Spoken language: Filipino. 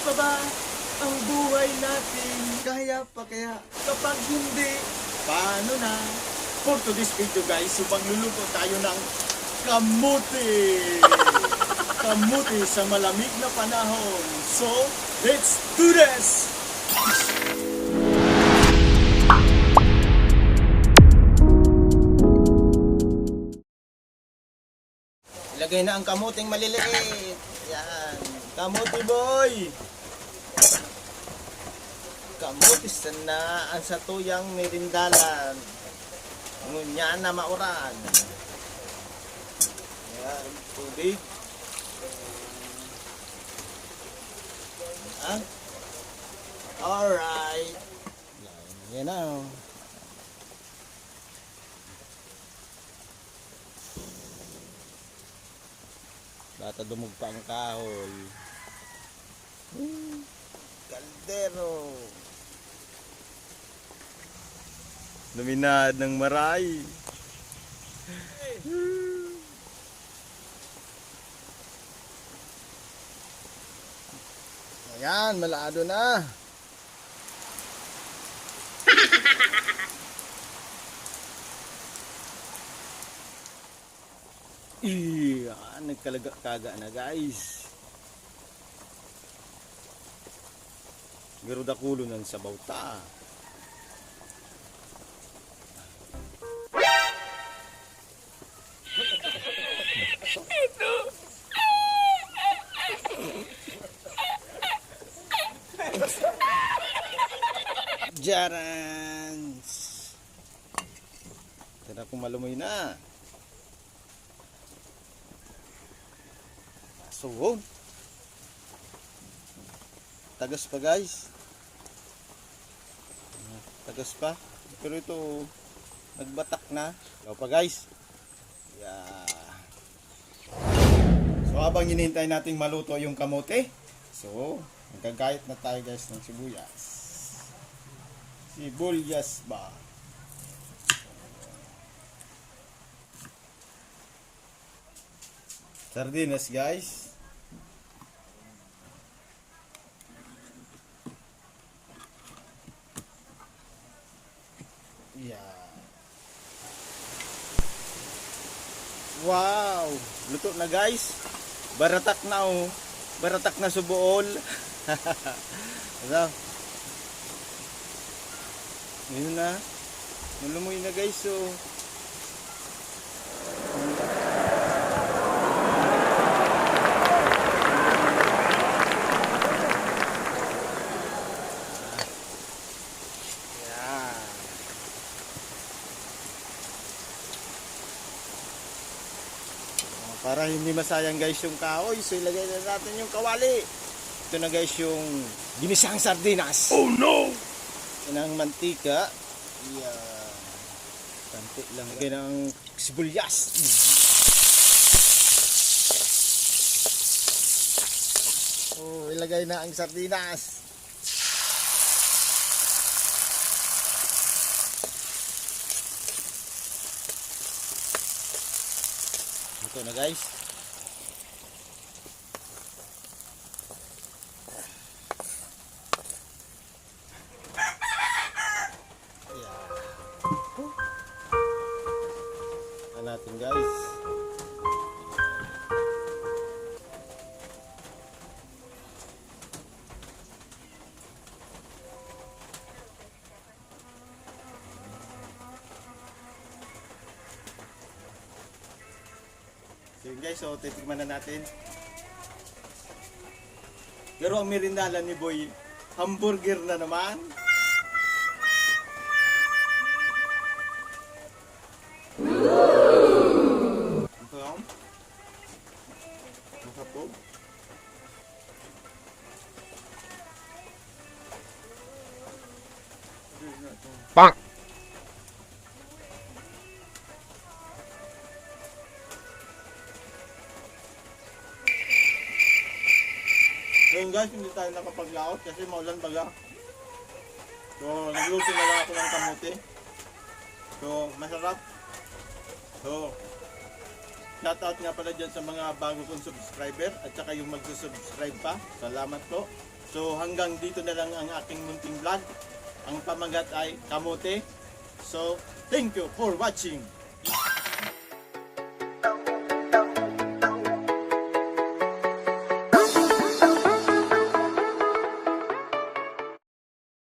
pa ba ang buhay natin? Kaya pa kaya? Kapag hindi, paano na? For today's video guys, so pagluluto tayo ng kamuti. Kamuti sa malamig na panahon. So, let's do this! Ilagay na ang kamuting maliliit. Yan. Kamuti boy! Kamuti sana ang satuyang merindalan. Ngunya na mauran. Yan. Tubig. Yan. Alright. Yan na. Bata dumog pa ang kahol. Kaldero. Luminad ng maray. Ayan, malado na. Nagkalaga na guys. Garuda kulo ng sabaw ta. Jarans. Tara kung malumoy na. So, tagas pa guys. Tagas pa. Pero ito nagbatak na. Ikaw pa guys. Yeah. So habang hinihintay nating maluto yung kamote, so magkagayat na tayo guys ng sibuyas. Sibuyas ba? Sardinas guys. Yeah. Wow, luto na guys. Baratak na oh. Baratak na subuol. Ano? Yun na. Malumuy na guys oh. Para hindi masayang guys yung kahoy, so ilagay na natin yung kawali. Ito na guys yung ginisang sardinas. Oh no! Yan ang mantika. Yeah. Tanti lang. Lagay ng sibuyas. Oh, ilagay na ang sardinas. Ito na guys. Yan natin guys. So yun guys, so titikman na natin. Pero ang merindalan ni Boy, hamburger na naman. Ito lang. Masapog. Bang! Ngayon guys, hindi tayo nakapaglaot kasi maulan baga. So, nagluto na lang ako ng kamote. So, masarap. So, shoutout nga pala dyan sa mga bago kong subscriber at saka yung magsusubscribe pa. Salamat po. So hanggang dito na lang ang aking munting vlog. Ang pamagat ay kamote. So thank you for watching.